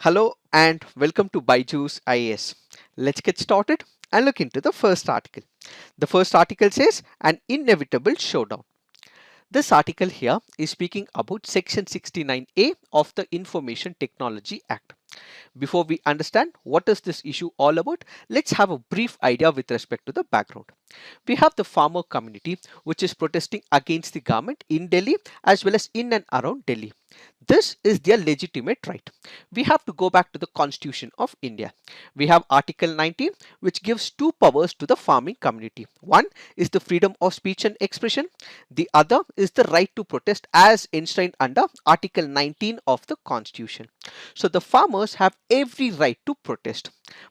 Hello and welcome to Byju's IAS. Let's get started and look into the first article. The first article says an inevitable showdown. This article here is speaking about Section 69A of the Information Technology Act. Before we understand what is this issue all about, let's have a brief idea with respect to the background. We have the farmer community which is protesting against the government in Delhi as well as in and around Delhi. This is their legitimate right. We have to go back to the Constitution of India. We have Article 19 which gives two powers to the farming community. One is the freedom of speech and expression. The other is the right to protest as enshrined under Article 19 of the Constitution. So the farmers have every right to protest.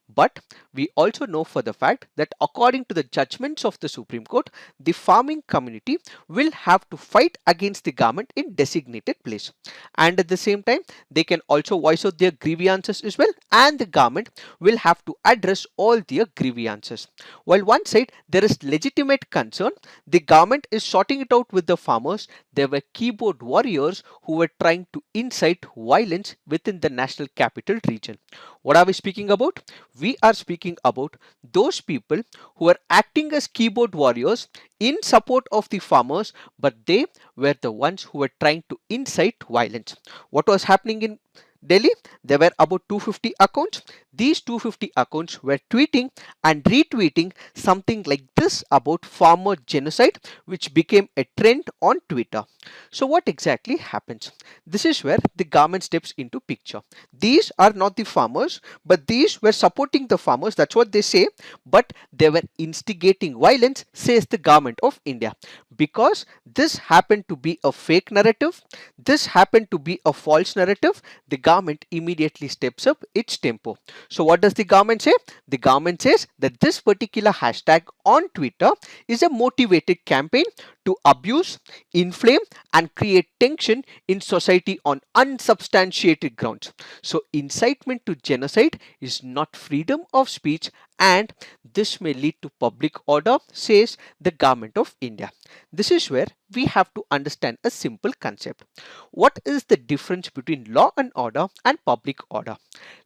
But we also know for the fact that according to the judgments of the Supreme Court, the farming community will have to fight against the government in designated place. And at the same time, they can also voice out their grievances as well, and the government will have to address all their grievances. While one side there is legitimate concern, the government is sorting it out with the farmers. There were keyboard warriors who were trying to incite violence within the national capital region. What are we speaking about? We are speaking about those people who are acting as keyboard warriors in support of the farmers, but they were the ones who were trying to incite violence. What was happening in Delhi? There were about 250 accounts. These 250 accounts were tweeting and retweeting something like this about farmer genocide, which became a trend on Twitter. So what exactly happens? This is where the government steps into picture. These are not the farmers, but these were supporting the farmers. That's what they say. But they were instigating violence, says the government of India. Because this happened to be a fake narrative, this happened to be a false narrative, the government immediately steps up its tempo. So what does the government say? The government says that this particular hashtag on Twitter is a motivated campaign to abuse, inflame and create tension in society on unsubstantiated grounds. So incitement to genocide is not freedom of speech, and this may lead to public order, says the government of India. This is where we have to understand a simple concept. What is the difference between law and order and public order?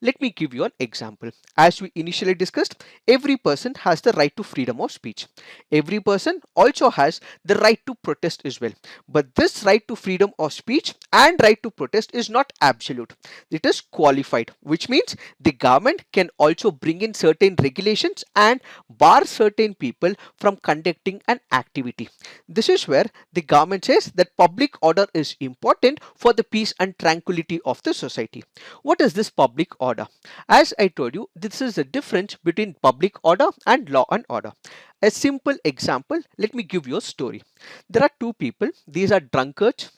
Let me give you an example. As we initially discussed, every person has the right to freedom of speech. Every person also has the right to protest as well. But this right to freedom of speech and right to protest is not absolute. It is qualified, which means the government can also bring in certain regulations and bar certain people from conducting an activity. This is where the government says that public order is important for the peace and tranquility of the society. What is this public order? As I told you, this is the difference between public order and law and order. A simple example, let me give you a story. There are two people, these are drunkards.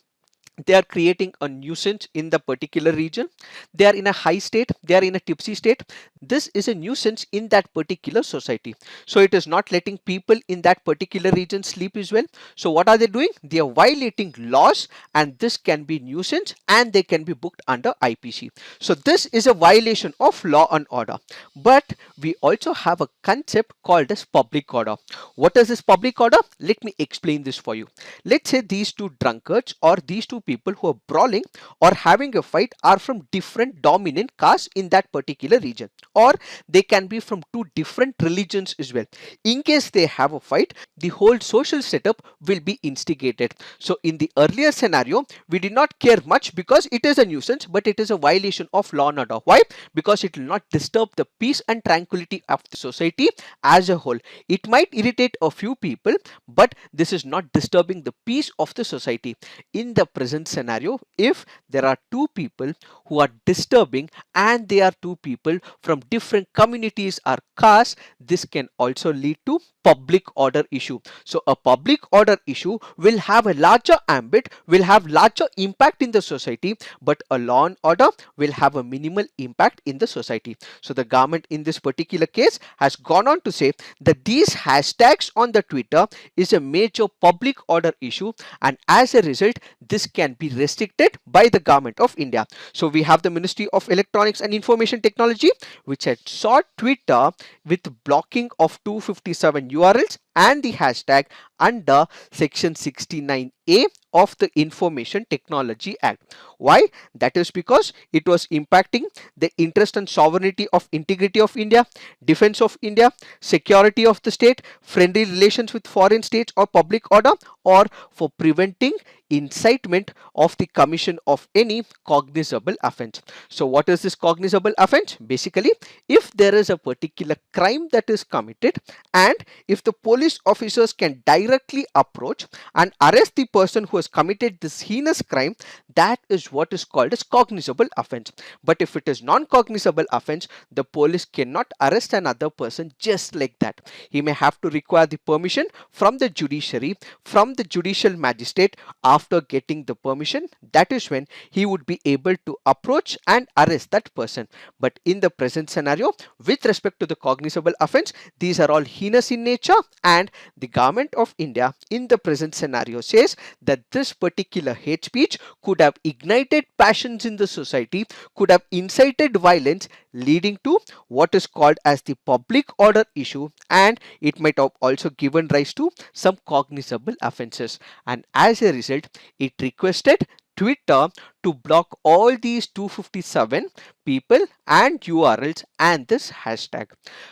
They are creating a nuisance in the particular region. They are in a high state, they are in a tipsy state. This is a nuisance in that particular society, so it is not letting people in that particular region sleep as well. So what are they doing? They are violating laws, and this can be nuisance and they can be booked under IPC. So this is a violation of law and order. But we also have a concept called as public order. What is this public order? Let me explain this for you. Let's say these two drunkards or these two people who are brawling or having a fight are from different dominant castes in that particular region, or they can be from two different religions as well. In case they have a fight, the whole social setup will be instigated. So in the earlier scenario, we did not care much because it is a nuisance, but it is a violation of law and order. Why? Because it will not disturb the peace and tranquility of the society as a whole. It might irritate a few people, but this is not disturbing the peace of the society. In the present scenario, if there are two people who are disturbing and they are two people from different communities or castes, this can also lead to public order issue. So a public order issue will have a larger ambit, will have larger impact in the society, but a law and order will have a minimal impact in the society. So the government in this particular case has gone on to say that these hashtags on the Twitter is a major public order issue, and as a result this can be restricted by the government of India. So we have the Ministry of Electronics and Information Technology which had sought Twitter with blocking of 257 URLs and the hashtag under section 69A of the Information Technology Act. Why? That is because it was impacting the interest and sovereignty of integrity of India, defense of India, security of the state, friendly relations with foreign states or public order, or for preventing incitement of the commission of any cognizable offense. So what is this cognizable offense? Basically, if there is a particular crime that is committed and if the police officers can directly approach and arrest the person who has committed this heinous crime, that is what is called as cognizable offense. But if it is non-cognizable offense, the police cannot arrest another person just like that. He may have to require the permission from the judiciary, from the judicial magistrate. After getting the permission, that is when he would be able to approach and arrest that person. But in the present scenario, with respect to the cognizable offense, these are all heinous in nature, and the government of India in the present scenario says that this particular hate speech could have ignited passions in the society, could have incited violence, leading to what is called as the public order issue, and it might have also given rise to some cognizable offenses. And as a result, it requested Twitter to block all these 257 people and URLs and this hashtag.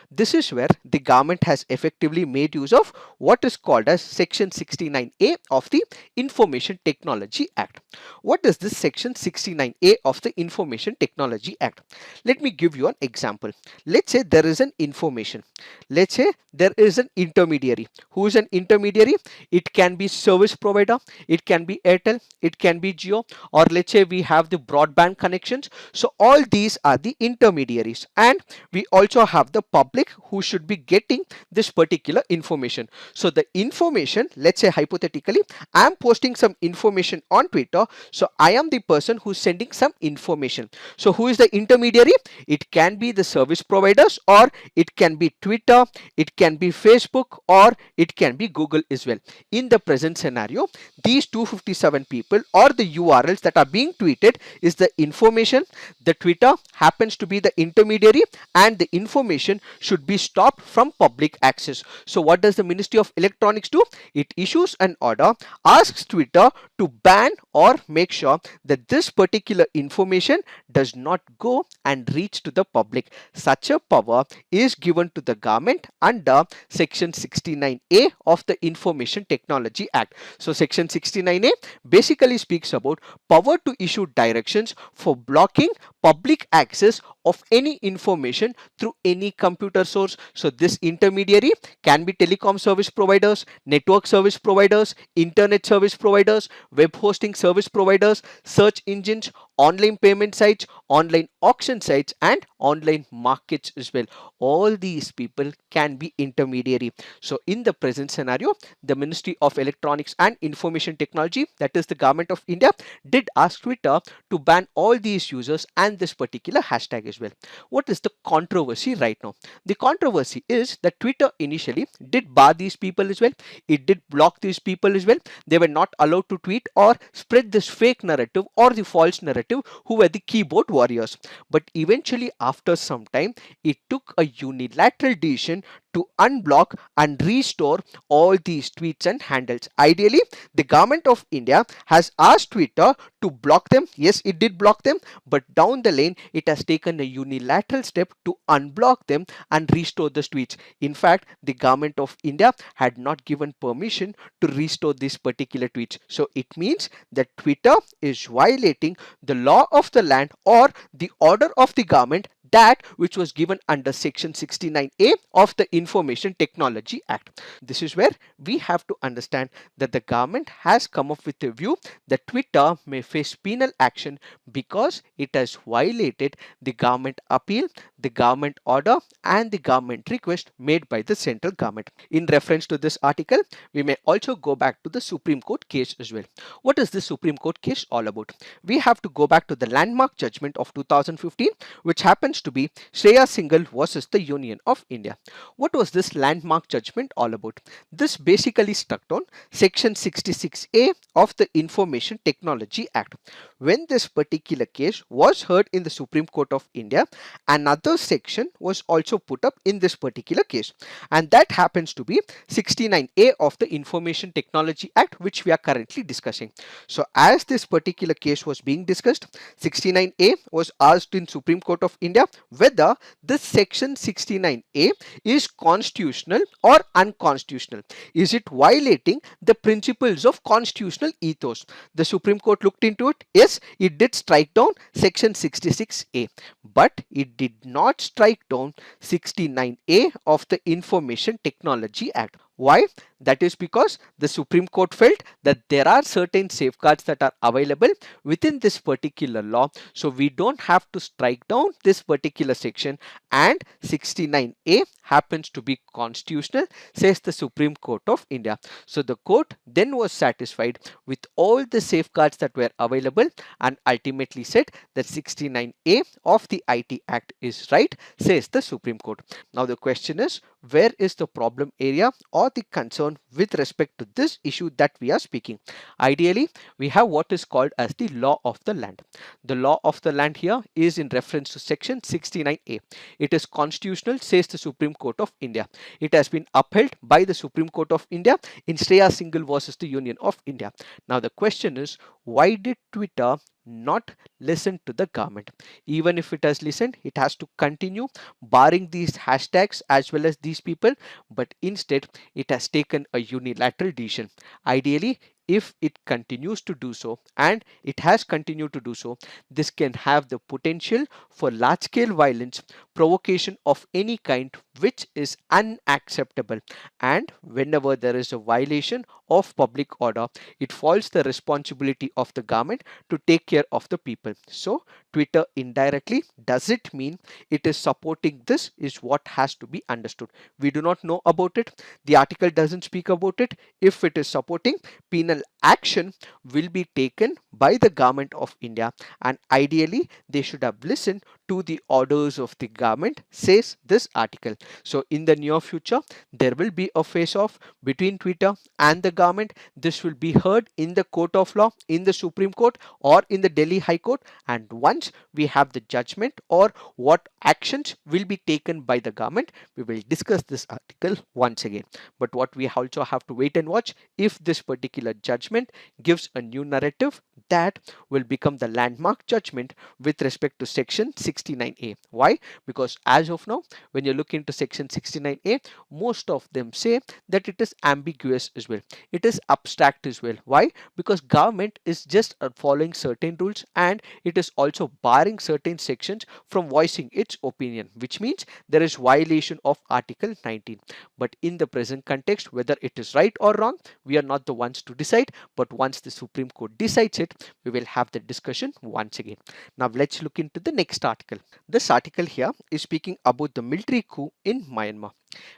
This is where the government has effectively made use of what is called as section 69A of the Information Technology Act. What is this section 69A of the Information Technology Act? Let me give you an example. Let's say there is an information. Let's say there is an intermediary. Who is an intermediary? It can be service provider, it can be Airtel, it can be Jio, or let's say we have the broadband connections. So all these are the intermediaries, and we also have the public who should be getting this particular information. So the information, let's say hypothetically, I am posting some information on Twitter, so I am the person who's sending some information. So who is the intermediary? It can be the service providers, or it can be Twitter, it can be Facebook, or it can be Google as well. In the present scenario, these 257 people or the URLs that are being tweeted is the information. The Twitter happens to be the intermediary, and the information should be stopped from public access. So what does the Ministry of Electronics do? It issues an order, asks Twitter to ban or make sure that this particular information does not go and reach to the public. Such a power is given to the government under section 69A of the Information Technology Act. So section 69A basically speaks about power to issue directions for blocking public access of any information through any computer source. So this intermediary can be telecom service providers, network service providers, internet service providers, web hosting service providers, search engines, online payment sites, online auction sites, and online markets as well. All these people can be intermediary. So in the present scenario, the Ministry of Electronics and Information Technology, that is the government of India, did ask Twitter to ban all these users and this particular hashtag as well. What is the controversy right now? The controversy is that Twitter initially did bar these people as well. It did block these people as well. They were not allowed to tweet or spread this fake narrative or the false narrative who were the keyboard warriors. But eventually, after some time, it took a unilateral decision to unblock and restore all these tweets and handles. Ideally, the government of India has asked Twitter to block them. Yes, it did block them, but down the lane, it has taken a unilateral step to unblock them and restore the tweets. In fact, the government of India had not given permission to restore these particular tweets. So it means that Twitter is violating the law of the land or the order of the government, that which was given under section 69A of the Information Technology Act. This is where we have to understand that the government has come up with a view that Twitter may face penal action because it has violated the government appeal, the government order, and the government request made by the central government. In reference to this article, we may also go back to the Supreme Court case as well. What is the Supreme Court case all about? We have to go back to the landmark judgment of 2015, which happens to be Shreya Singhal versus the Union of India. What was this landmark judgment all about? This basically struck down section 66A of the Information Technology Act. When this particular case was heard in the Supreme Court of India, another another section was also put up in this particular case, and that happens to be 69A of the Information Technology Act, which we are currently discussing. So as this particular case was being discussed, 69A was asked in Supreme Court of India whether this section 69A is constitutional or unconstitutional. Is it violating the principles of constitutional ethos? The Supreme Court looked into it. Yes, it did strike down section 66A, but it did not strike down 69A of the Information Technology Act. Why? That is because the Supreme Court felt that there are certain safeguards that are available within this particular law. So we don't have to strike down this particular section, and 69A happens to be constitutional, says the Supreme Court of India. So the court then was satisfied with all the safeguards that were available and ultimately said that 69A of the IT Act is right, says the Supreme Court. Now the question is, where is the problem area or the concern with respect to this issue that we are speaking? Ideally, we have what is called as the law of the land. The law of the land here is in reference to section 69A. It is constitutional, says the Supreme Court of India. It has been upheld by the Supreme Court of India in Shreya Singhal versus the Union of India. Now the question is, why did Twitter not listen to the government? Even if it has listened, it has to continue barring these hashtags as well as these people, but instead it has taken a unilateral decision. Ideally, if it continues to do so, and it has continued to do so, this can have the potential for large scale violence, provocation of any kind, which is unacceptable. And whenever there is a violation of public order, it falls the responsibility of the government to take care of the people. So Twitter indirectly, does it mean it is supporting this, is what has to be understood. We do not know about it. The article doesn't speak about it. If it is supporting, penal action will be taken by the government of India, and ideally they should have listened to the orders of the government, says this article. So in the near future, there will be a face off between Twitter and the government. This will be heard in the court of law, in the Supreme Court or in the Delhi High Court, and once we have the judgment or what actions will be taken by the government, we will discuss this article once again. But what we also have to wait and watch, if this particular judgment gives a new narrative that will become the landmark judgment with respect to section 69A. Why? Because as of now, when you look into section 69A, most of them say that it is ambiguous as well. It is abstract as well. Why? Because government is just following certain rules, and it is also barring certain sections from voicing its opinion, which means there is violation of Article 19. But in the present context, whether it is right or wrong, we are not the ones to decide, but once the Supreme Court decides it, we will have the discussion once again. Now let's look into the next article. This article here is speaking about the military coup in Myanmar.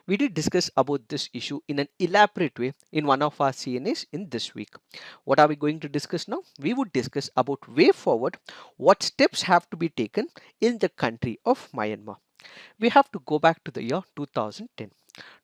We did discuss about this issue in an elaborate way in one of our CNAs in this week. What are we going to discuss now? We would discuss about way forward, what steps have to be taken in the country of Myanmar. We have to go back to the year 2010.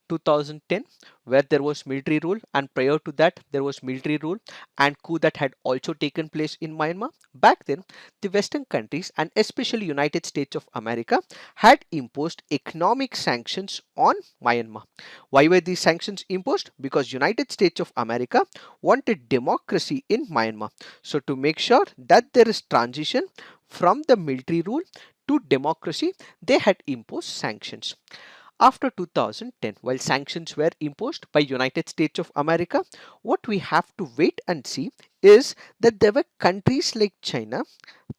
2010, where there was military rule, and prior to that there was military rule and coup that had also taken place in Myanmar. Back then, the Western countries and especially United States of America had imposed economic sanctions on Myanmar. Why were these sanctions imposed? Because United States of America wanted democracy in Myanmar. So to make sure that there is transition from the military rule to democracy, they had imposed sanctions. After 2010, while sanctions were imposed by United States of America, what we have to wait and see is that there were countries like China,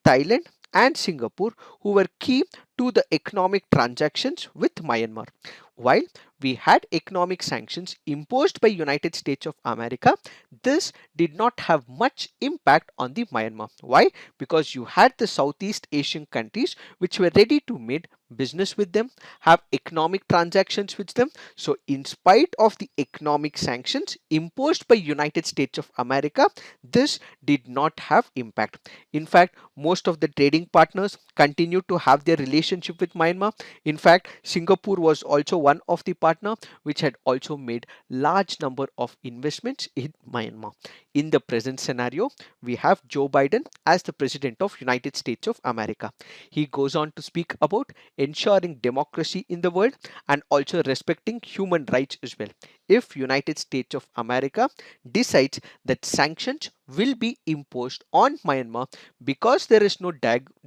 Thailand and Singapore who were key to the economic transactions with Myanmar. While we had economic sanctions imposed by United States of America, this did not have much impact on the Myanmar. Why? Because you had the Southeast Asian countries which were ready to make business with them, have economic transactions with them. So in spite of the economic sanctions imposed by United States of America, this did not have impact. In fact, most of the trading partners continued to have their relations relationship with Myanmar. In fact, Singapore was also one of the partner which had also made large number of investments in Myanmar. In the present scenario, we have Joe Biden as the president of United States of America. He goes on to speak about ensuring democracy in the world and also respecting human rights as well. If United States of America decides that sanctions will be imposed on Myanmar because there is no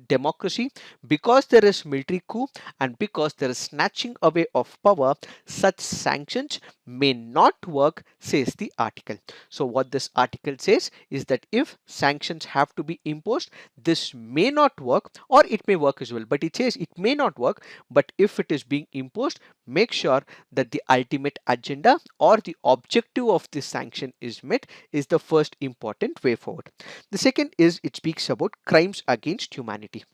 democracy, because there is military coup, and because there is snatching away of power, such sanctions may not work, says the article. So what this article says is that if sanctions have to be imposed, this may not work, or it may work as well, but it says it may not work. But if it is being imposed, make sure that the ultimate agenda or the objective of this sanction is met, is the first important way forward. The second is it speaks about crimes against humanity.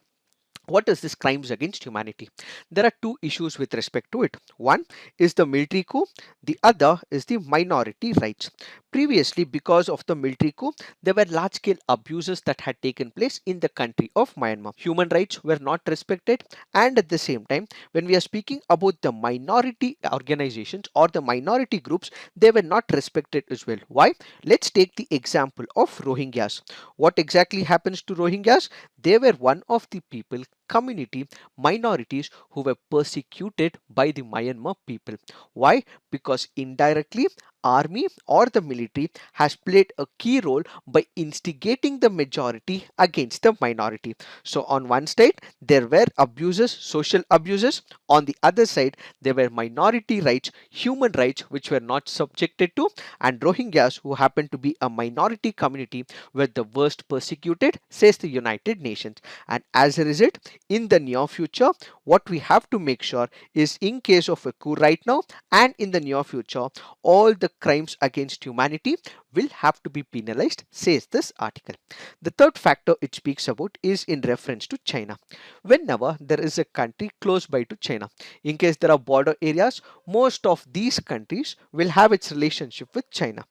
What is this crimes against humanity? There are two issues with respect to it. One is the military coup, the other is the minority rights. Previously, because of the military coup, there were large scale abuses that had taken place in the country of Myanmar. Human rights were not respected, and at the same time, when we are speaking about the minority organizations or the minority groups, they were not respected as well. Why? Let's take the example of Rohingyas. What exactly happens to Rohingyas? They were one of the people, community, minorities who were persecuted by the Myanmar people. Why? Because indirectly, army or the military has played a key role by instigating the majority against the minority. So on one side there were abuses, social abuses. On the other side there were minority rights, human rights which were not subjected to, and Rohingyas, who happened to be a minority community, were the worst persecuted, says the United Nations. And as a result, in the near future, what we have to make sure is, in case of a coup right now and in the near future, all the crimes against humanity will have to be penalized, says this article. The third factor it speaks about is in reference to China. Whenever there is a country close by to China, in case there are border areas, most of these countries will have its relationship with China.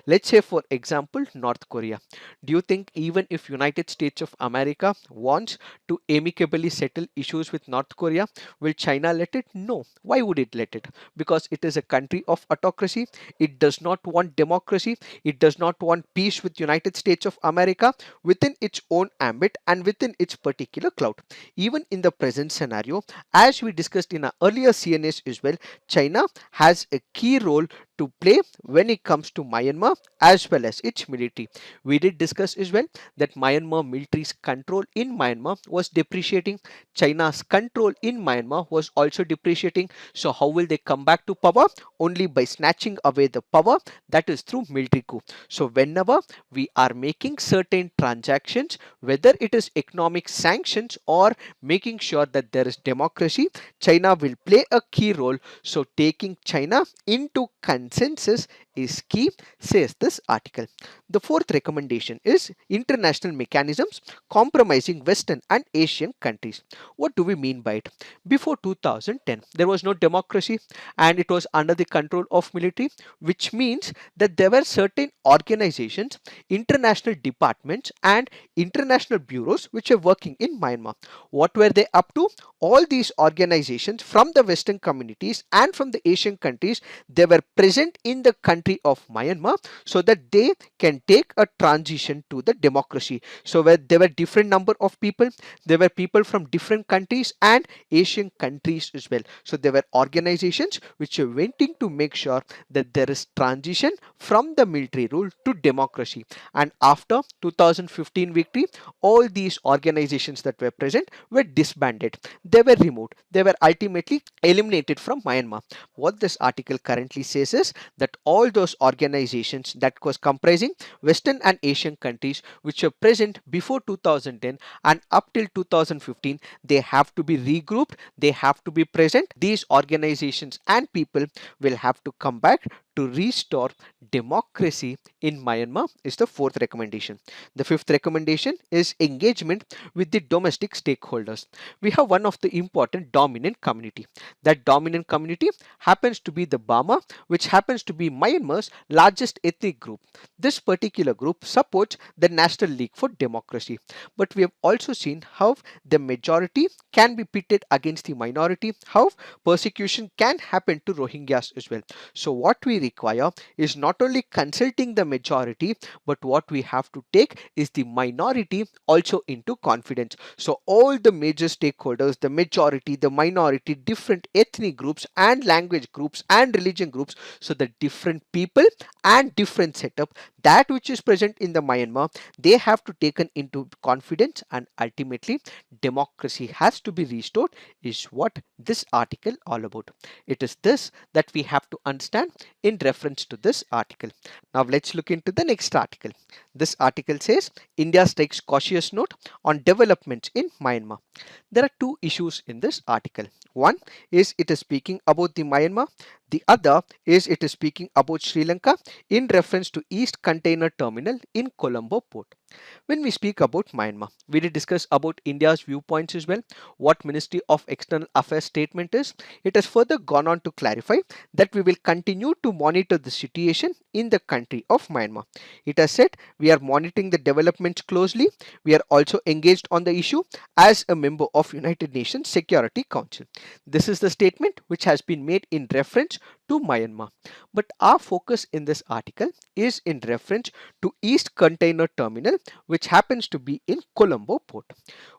Let's say for example North Korea. Do you think even if United States of America wants to amicably settle issues with North Korea, will China let it? No. Why would it let it? Because it is a country of autocracy. It does not want democracy. It does not want peace with United States of America within its own ambit and within its particular cloud. Even in the present scenario, as we discussed in our earlier CNS as well, China has a key role to play when it comes to Myanmar as well as its military. We did discuss as well that Myanmar military's control in Myanmar was depreciating. China's control in Myanmar was also depreciating. So how will they come back to power? Only by snatching away the power, that is through military coup. So whenever we are making certain transactions, whether it is economic sanctions or making sure that there is democracy, China will play a key role. So taking China into consensus is key, says this article. The fourth recommendation is international mechanisms compromising Western and Asian countries. What do we mean by it? Before 2010, there was no democracy and it was under the control of military, which means that there were certain organizations, international departments, and international bureaus which were working in Myanmar. What were they up to? All these organizations from the Western communities and from the Asian countries, they were present in the country of Myanmar so that they can take a transition to the democracy. So where there were different number of people, there were people from different countries and Asian countries as well. So there were organizations which were waiting to make sure that there is transition from the military rule to democracy. And after 2015 victory, all these organizations that were present were disbanded. They were removed. They were ultimately eliminated from Myanmar. What this article currently says is that all those organizations that was comprising Western and Asian countries which were present before 2010 and up till 2015, they have to be regrouped, they have to be present. These organizations and people will have to come back to restore democracy in Myanmar is the fourth recommendation. The fifth recommendation is engagement with the domestic stakeholders. We have one of the important dominant community. That dominant community happens to be the Bama, which happens to be Myanmar's largest ethnic group. This particular group supports the National League for Democracy. But we have also seen how the majority can be pitted against the minority, how persecution can happen to Rohingyas as well. So what we require is not only consulting the majority, but what we have to take is the minority also into confidence. So all the major stakeholders, the majority, the minority, different ethnic groups and language groups and religion groups, so the different people and different setup, that which is present in the Myanmar, they have to taken into confidence, and ultimately democracy has to be restored is what this article all about. It is this that we have to understand in reference to this article. Now let's look into the next article. This article says India takes cautious note on developments in Myanmar. There are two issues in this article. One is it is speaking about the Myanmar. The other is it is speaking about Sri Lanka in reference to East Container Terminal in Colombo Port. When we speak about Myanmar, we did discuss about India's viewpoints as well, what Ministry of External Affairs statement is. It has further gone on to clarify that we will continue to monitor the situation in the country of Myanmar. It has said we are monitoring the developments closely. We are also engaged on the issue as a member of United Nations Security Council. This is the statement which has been made in reference to Myanmar. But our focus in this article is in reference to East Container Terminal, which happens to be in Colombo Port.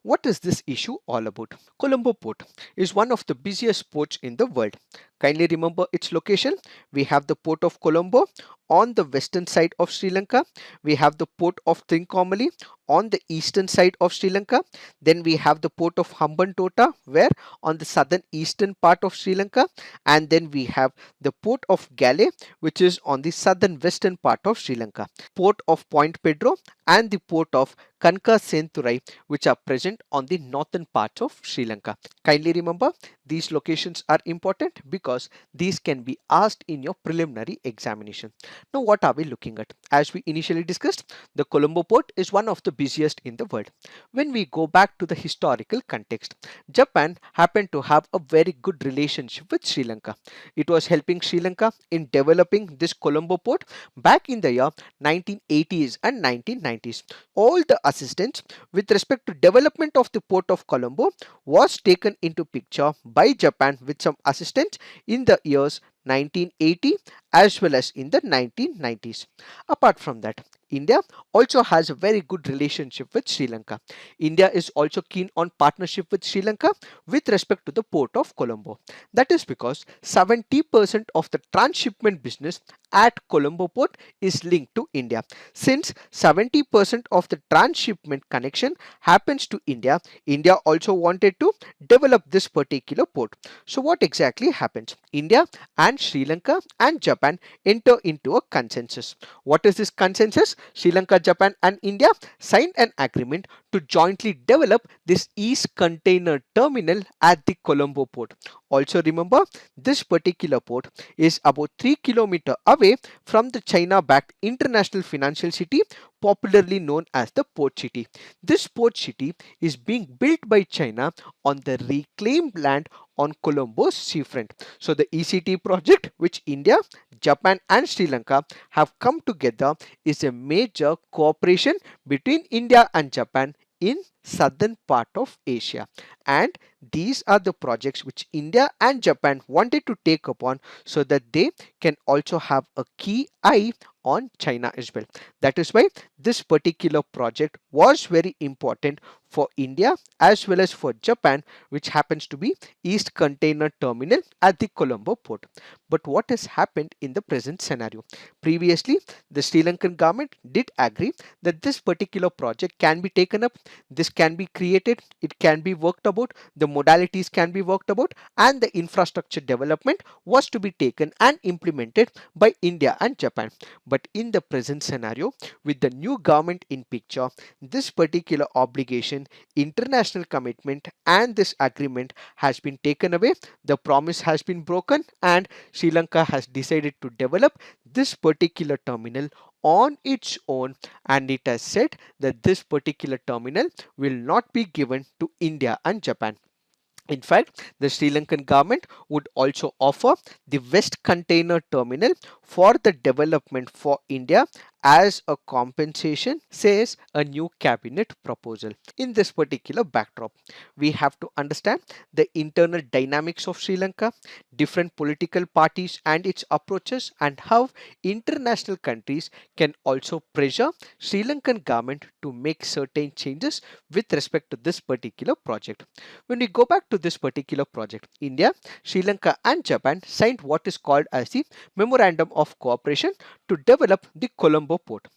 What is this issue all about? Colombo Port is one of the busiest ports in the world. Kindly remember its location. We have the port of Colombo on the western side of Sri Lanka. We have the port of Trincomalee on the eastern side of Sri Lanka. Then we have the port of Hambantota, where on the southern eastern part of Sri Lanka. And then we have the port of Galle, which is on the southern western part of Sri Lanka. Port of Point Pedro and the port of Kanka Senturai, which are present on the northern parts of Sri Lanka. Kindly remember, these locations are important because these can be asked in your preliminary examination. Now, what are we looking at? As we initially discussed, the Colombo port is one of the busiest in the world. When we go back to the historical context, Japan happened to have a very good relationship with Sri Lanka. It was helping Sri Lanka in developing this Colombo port back in the year 1980s and 1990s. All the assistance with respect to development of the port of Colombo was taken into picture by Japan with some assistance in the years 1980 as well as in the 1990s. Apart from that, India also has a very good relationship with Sri Lanka. India is also keen on partnership with Sri Lanka with respect to the port of Colombo. That is because 70% of the transshipment business at Colombo port is linked to India. Since 70% of the transshipment connection happens to India, India also wanted to develop this particular port. So what exactly happens? India and Sri Lanka and Japan enter into a consensus. What is this consensus? Sri Lanka, Japan and India signed an agreement to jointly develop this East Container Terminal at the Colombo port. Also remember, this particular port is about 3 kilometers away from the China-backed international financial city, popularly known as the Port City. This port city is being built by China on the reclaimed land on Colombo's seafront. So the ECT project, which India, Japan and Sri Lanka have come together, is a major cooperation between India and Japan in southern part of Asia, and these are the projects which India and Japan wanted to take upon so that they can also have a key eye on China as well. That is why this particular project was very important for India as well as for Japan, which happens to be East Container Terminal at the Colombo port. But what has happened in the present scenario? Previously, the Sri Lankan government did agree that this particular project can be taken up, this can be created, it can be worked about. The modalities can be worked about, and the infrastructure development was to be taken and implemented by India and Japan. But in the present scenario, with the new government in picture, this particular obligation, international commitment, and this agreement has been taken away. The promise has been broken, and Sri Lanka has decided to develop this particular terminal on its own, and it has said that this particular terminal will not be given to India and Japan. In fact, the Sri Lankan government would also offer the West Container Terminal for the development for India as a compensation, says a new cabinet proposal. In this particular backdrop, we have to understand the internal dynamics of Sri Lanka, different political parties and its approaches, and how international countries can also pressure Sri Lankan government to make certain changes with respect to this particular project. When we go back to this particular project, India, Sri Lanka and Japan signed what is called as the Memorandum of Cooperation to develop the Colombo port.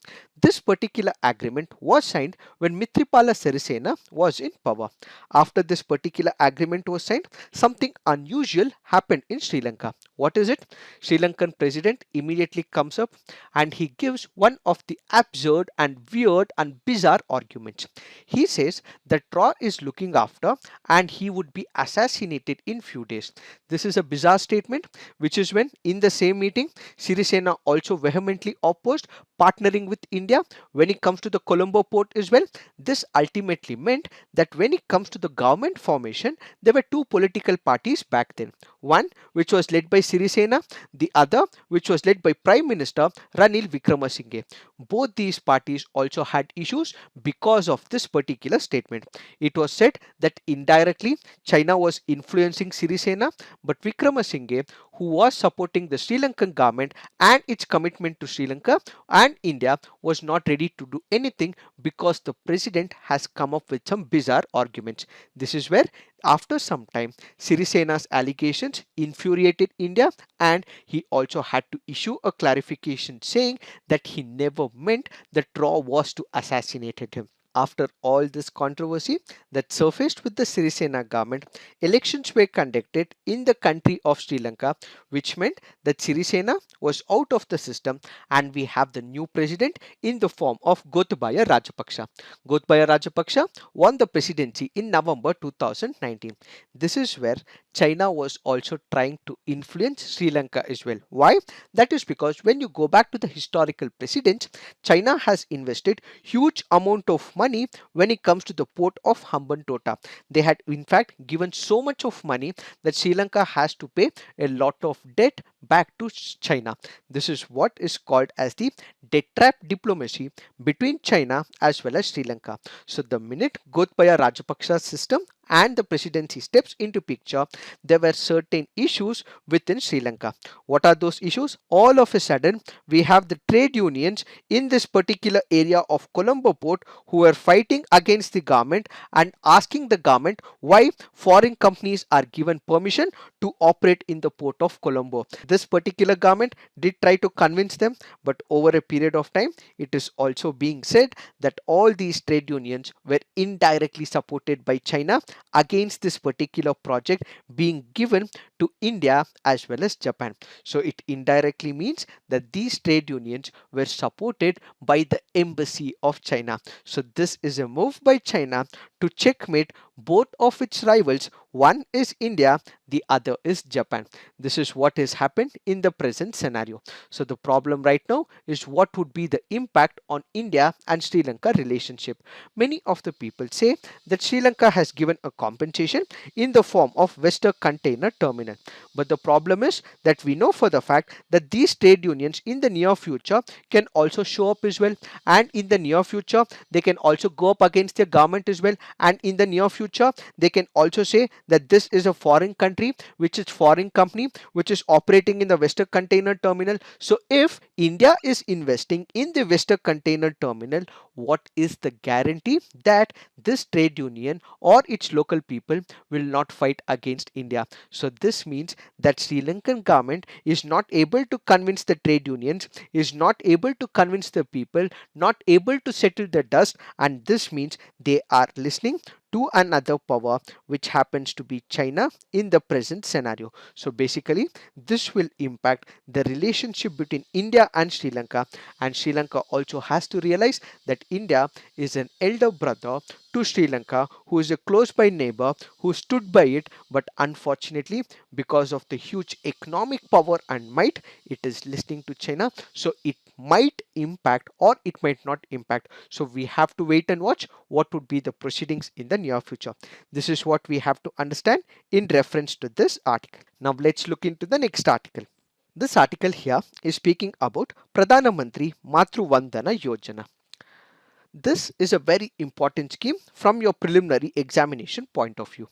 This particular agreement was signed when Mitripala Sirisena was in power. After this particular agreement was signed, something unusual happened in Sri Lanka. What is it? Sri Lankan president immediately comes up and he gives one of the absurd and weird and bizarre arguments. He says that Troy is looking after and he would be assassinated in few days. This is a bizarre statement, which is when in the same meeting, Sirisena also vehemently opposed partnering with India when it comes to the Colombo port as well. This ultimately meant that when it comes to the government formation, there were two political parties back then. One which was led by Sirisena, the other which was led by Prime Minister Ranil Wickremesinghe. Both these parties also had issues because of this particular statement. It was said that indirectly China was influencing Sirisena, but Wickremesinghe, who was supporting the Sri Lankan government and its commitment to Sri Lanka and India, was not ready to do anything because the president has come up with some bizarre arguments. This is where, after some time, Sirisena's allegations infuriated India, and he also had to issue a clarification saying that he never meant that Raw was to assassinate him. After all this controversy that surfaced with the Sirisena government, elections were conducted in the country of Sri Lanka, which meant that Sirisena was out of the system, and we have the new president in the form of Gotabaya Rajapaksa. Gotabaya Rajapaksa won the presidency in November 2019. This is where China was also trying to influence Sri Lanka as well. Why? That is because when you go back to the historical precedents, China has invested huge amount of money when it comes to the port of Hambantota. They had in fact given so much of money that Sri Lanka has to pay a lot of debt back to China. This is what is called as the debt trap diplomacy between China as well as Sri Lanka. So the minute Gotabaya Rajapaksa's system and the presidency steps into picture, there were certain issues within Sri Lanka. What are those issues? All of a sudden, we have the trade unions in this particular area of Colombo port who were fighting against the government and asking the government why foreign companies are given permission to operate in the port of Colombo. This particular government did try to convince them, but over a period of time, it is also being said that all these trade unions were indirectly supported by China against this particular project being given to India as well as Japan. So it indirectly means that these trade unions were supported by the embassy of China. So this is a move by China to checkmate both of its rivals. One is India, the other is Japan. This is what has happened in the present scenario. So the problem right now is what would be the impact on India and Sri Lanka relationship. Many of the people say that Sri Lanka has given a compensation in the form of Western Container Terminal. But the problem is that we know for the fact that these trade unions in the near future can also show up as well, and in the near future they can also go up against their government as well, and in the near future they can also say that this is a foreign country which is foreign company which is operating in the Western Container Terminal. So if India is investing in the Western Container Terminal, what is the guarantee that this trade union or its local people will not fight against India? So this means that Sri Lankan government is not able to convince the trade unions, is not able to convince the people, not able to settle the dust, and this means they are listening to another power, which happens to be China in the present scenario. So basically this will impact the relationship between India and Sri Lanka also has to realize that India is an elder brother to Sri Lanka, who is a close by neighbor who stood by it, but unfortunately because of the huge economic power and might, it is listening to China. So it might impact or it might not impact. So we have to wait and watch what would be the proceedings in the near future. This is what we have to understand in reference to this article. Now let's look into the next article. This article here is speaking about Pradhana Mantri Matru Vandana Yojana. This is a very important scheme from your preliminary examination point of view.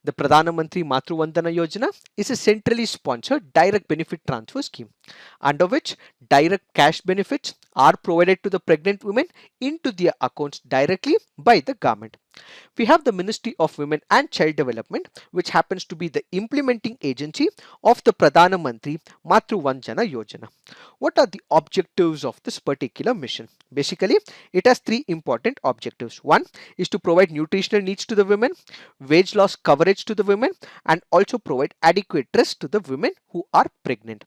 The Pradhana Mantri Matru Vandana Yojana is a centrally sponsored direct benefit transfer scheme under which direct cash benefits are provided to the pregnant women into their accounts directly by the government. We have the Ministry of Women and Child Development, which happens to be the implementing agency of the Pradhana Mantri Matru Vandana Yojana. What are the objectives of this particular mission? Basically, it has three important objectives. One is to provide nutritional needs to the women, wage loss coverage to the women, and also provide adequate rest to the women who are pregnant.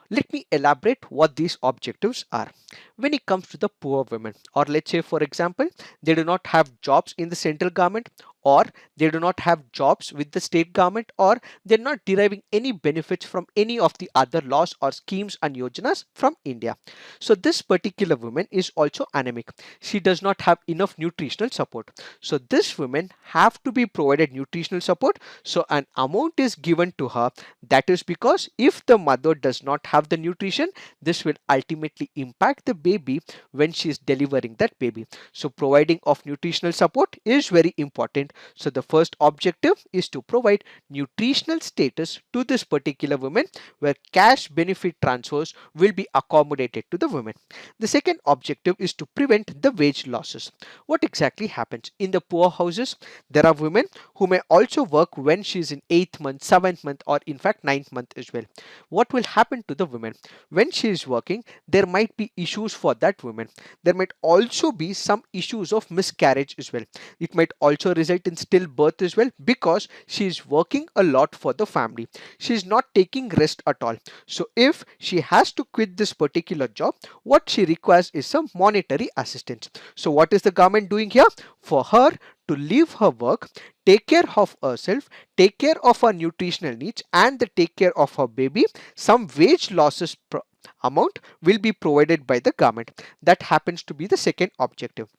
Let me elaborate what these objectives are. When it comes to the poor women, or let's say for example, they do not have jobs in the central government, or they do not have jobs with the state government, or they're not deriving any benefits from any of the other laws or schemes and yojanas from India. So this particular woman is also anemic. She does not have enough nutritional support. So this woman have to be provided nutritional support. So an amount is given to her. That is because if the mother does not have the nutrition, this will ultimately impact the baby when she is delivering that baby. So providing of nutritional support is very important. So the first objective is to provide nutritional status to this particular woman, where cash benefit transfers will be accommodated to the women. The second objective is to prevent the wage losses. What exactly happens in the poor houses? There are women who may also work when she is in 8th month, 7th month, or in fact 9th month as well. What will happen to the woman when she is working? There might be issues for that woman. There might also be some issues of miscarriage as well. It might also result in stillbirth as well, because she is working a lot for the family. She is not taking rest at all. So if she has to quit this particular job, what she requires is some monetary assistance. So what is the government doing here? For her to leave her work, take care of herself, take care of her nutritional needs, and take care of her baby, some wage losses amount will be provided by the government. That happens to be the second objective.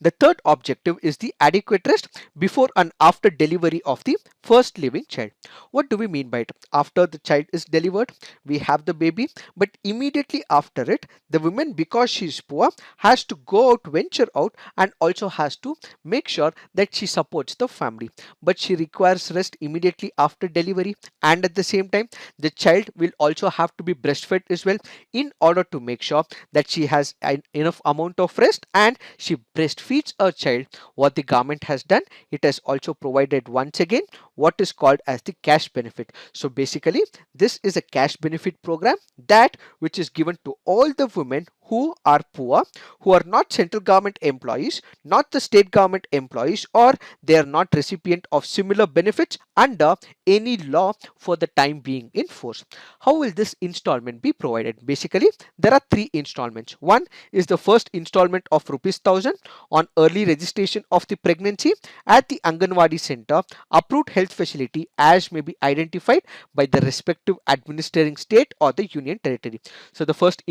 The third objective is the adequate rest before and after delivery of the first living child. What do we mean by it? After the child is delivered, we have the baby, but immediately after it, the woman, because she is poor, has to go out, venture out, and also has to make sure that she supports the family. But she requires rest immediately after delivery, and at the same time, the child will also have to be breastfed as well, in order to make sure that she has enough amount of rest and she breastfeeds a child. What the government has done, it has also provided once again what is called as the cash benefit. So basically this is a cash benefit program that which is given to all the women who are poor, who are not central government employees, not the state government employees, or they are not recipient of similar benefits under any law for the time being in force. How will this installment be provided? Basically, there are three installments. One is the first installment of ₹1,000 on early registration of the pregnancy at the Anganwadi center, approved health facility as may be identified by the respective administering state or the union territory. So the first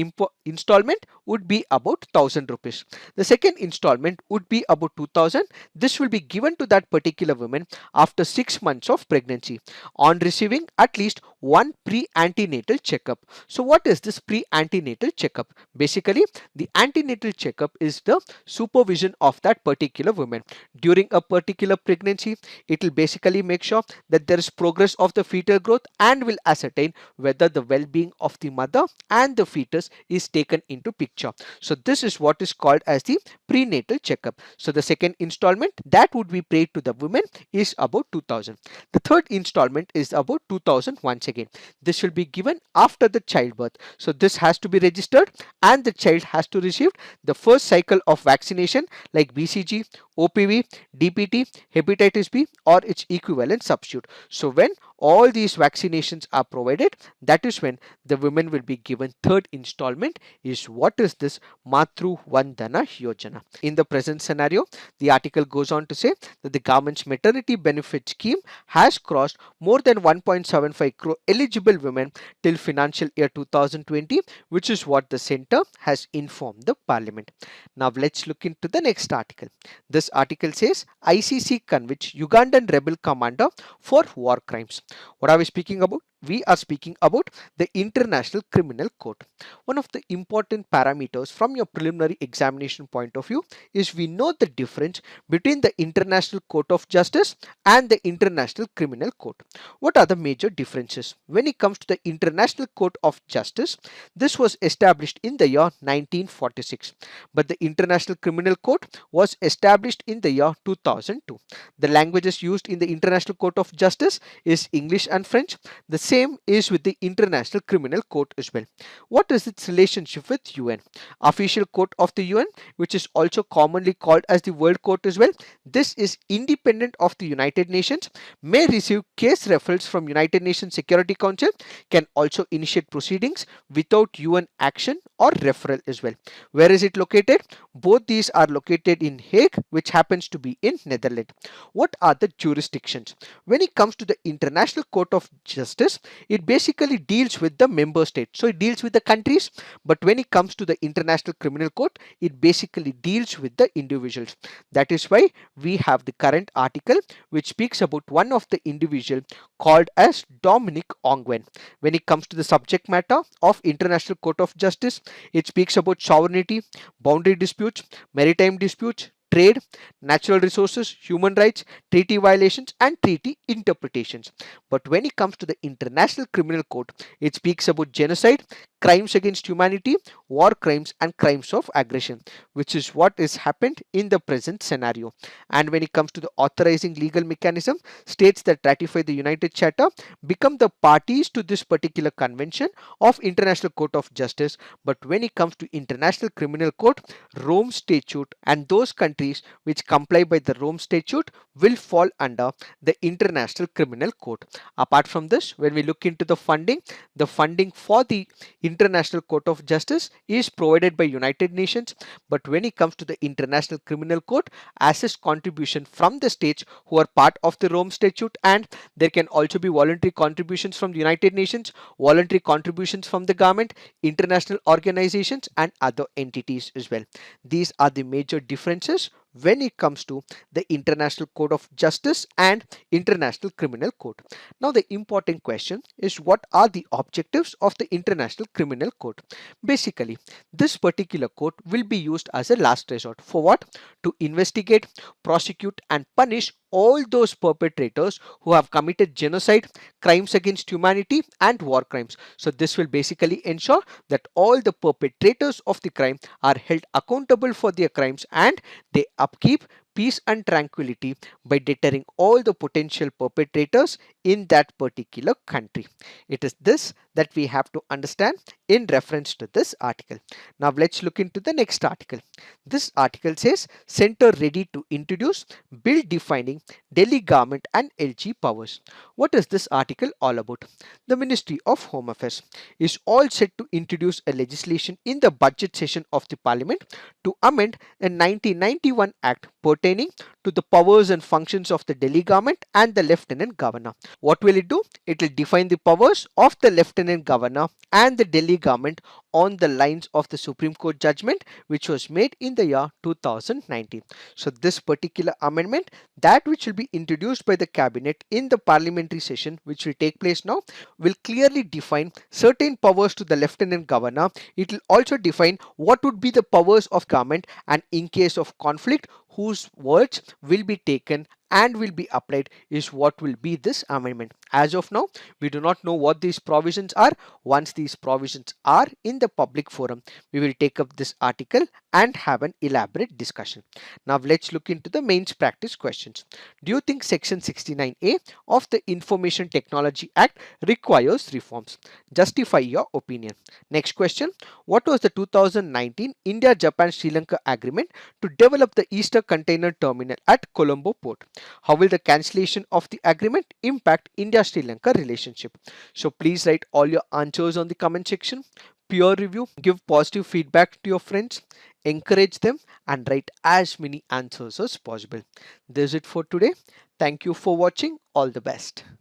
installment would be about ₹1,000. The second installment would be about 2,000. This will be given to that particular woman after 6 months of pregnancy on receiving at least one pre-antenatal checkup. So what is this pre-antenatal checkup? Basically, the antenatal checkup is the supervision of that particular woman during a particular pregnancy. It will basically make sure that there is progress of the fetal growth and will ascertain whether the well-being of the mother and the fetus is taken into picture. So this is what is called as the prenatal checkup. So the second installment that would be paid to the women is about 2000. The third installment is about 2000 once again. This will be given after the childbirth. So this has to be registered and the child has to receive the first cycle of vaccination like BCG, OPV, DPT, hepatitis B or its equivalent substitute. So when all these vaccinations are provided, that is when the women will be given third installment is what is this Matru Vandana Yojana. In the present scenario, the article goes on to say that the government's maternity benefit scheme has crossed more than 1.75 crore eligible women till financial year 2020, which is what the center has informed the parliament. Now let's look into the next article. This article says ICC convicts Ugandan rebel commander for war crimes. What are we speaking about? We are speaking about the International Criminal Court. One of the important parameters from your preliminary examination point of view is we know the difference between the International Court of Justice and the International Criminal Court. What are the major differences? When it comes to the International Court of Justice, this was established in the year 1946, but the International Criminal Court was established in the year 2002. The languages used in the International Court of Justice is English and French. The same is with the International Criminal Court as well. What is its relationship with UN? Official court of the UN, which is also commonly called as the World Court as well. This is independent of the United Nations, may receive case referrals from United Nations Security Council, can also initiate proceedings without UN action or referral as well. Where is it located? Both these are located in Hague, which happens to be in Netherlands. What are the jurisdictions? When it comes to the International Court of Justice, it basically deals with the member states. So it deals with the countries, but when it comes to the International Criminal Court, it basically deals with the individuals. That is why we have the current article which speaks about one of the individual called as Dominic Ongwen. When it comes to the subject matter of International Court of Justice, it speaks about sovereignty, boundary disputes, maritime disputes, trade, natural resources, human rights, treaty violations and treaty interpretations. But when it comes to the International Criminal Court, it speaks about genocide, crimes against humanity, war crimes and crimes of aggression, which is what is happened in the present scenario. And when it comes to the authorizing legal mechanism, states that ratify the United Charter become the parties to this particular convention of International Court of Justice. But when it comes to International Criminal Court, Rome Statute and those countries which comply by the Rome Statute will fall under the International Criminal Court. Apart from this, when we look into the funding for the International Court of Justice is provided by United Nations, but when it comes to the International Criminal Court, assess contribution from the states who are part of the Rome Statute, and there can also be voluntary contributions from the United Nations, voluntary contributions from the government, international organizations and other entities as well. These are the major differences when it comes to the International Court of Justice and International Criminal Court. Now the important question is, what are the objectives of the International Criminal Court? Basically, this particular court will be used as a last resort. For what? To investigate, prosecute and punish all those perpetrators who have committed genocide, crimes against humanity and war crimes. So this will basically ensure that all the perpetrators of the crime are held accountable for their crimes and they upkeep peace and tranquility by deterring all the potential perpetrators in that particular country. It is this that we have to understand in reference to this article. Now let's look into the next article. This article says Center ready to introduce bill defining Delhi government and LG powers. What is this article all about? The Ministry of Home Affairs is all set to introduce a legislation in the budget session of the Parliament to amend a 1991 Act pertaining to the powers and functions of the Delhi government and the Lieutenant Governor. What will it do? It will define the powers of the Lieutenant Governor and the Delhi government on the lines of the Supreme Court judgment which was made in the year 2019. So this particular amendment, that which will be introduced by the cabinet in the parliamentary session which will take place now, will clearly define certain powers to the Lieutenant Governor. It will also define what would be the powers of government, and in case of conflict whose words will be taken and will be applied is what will be this amendment. As of now, we do not know what these provisions are. Once these provisions are in the public forum, we will take up this article and have an elaborate discussion. Now let's look into the mains practice questions. Do you think section 69A of the Information Technology Act requires reforms? Justify your opinion. Next question. What was the 2019 India-Japan Sri Lanka agreement to develop the Easter Container Terminal at Colombo Port? How will the cancellation of the agreement impact India-Sri Lanka relationship? So please write all your answers on the comment section. Peer review, give positive feedback to your friends, encourage them, and write as many answers as possible. This is it for today. Thank you for watching. All the best.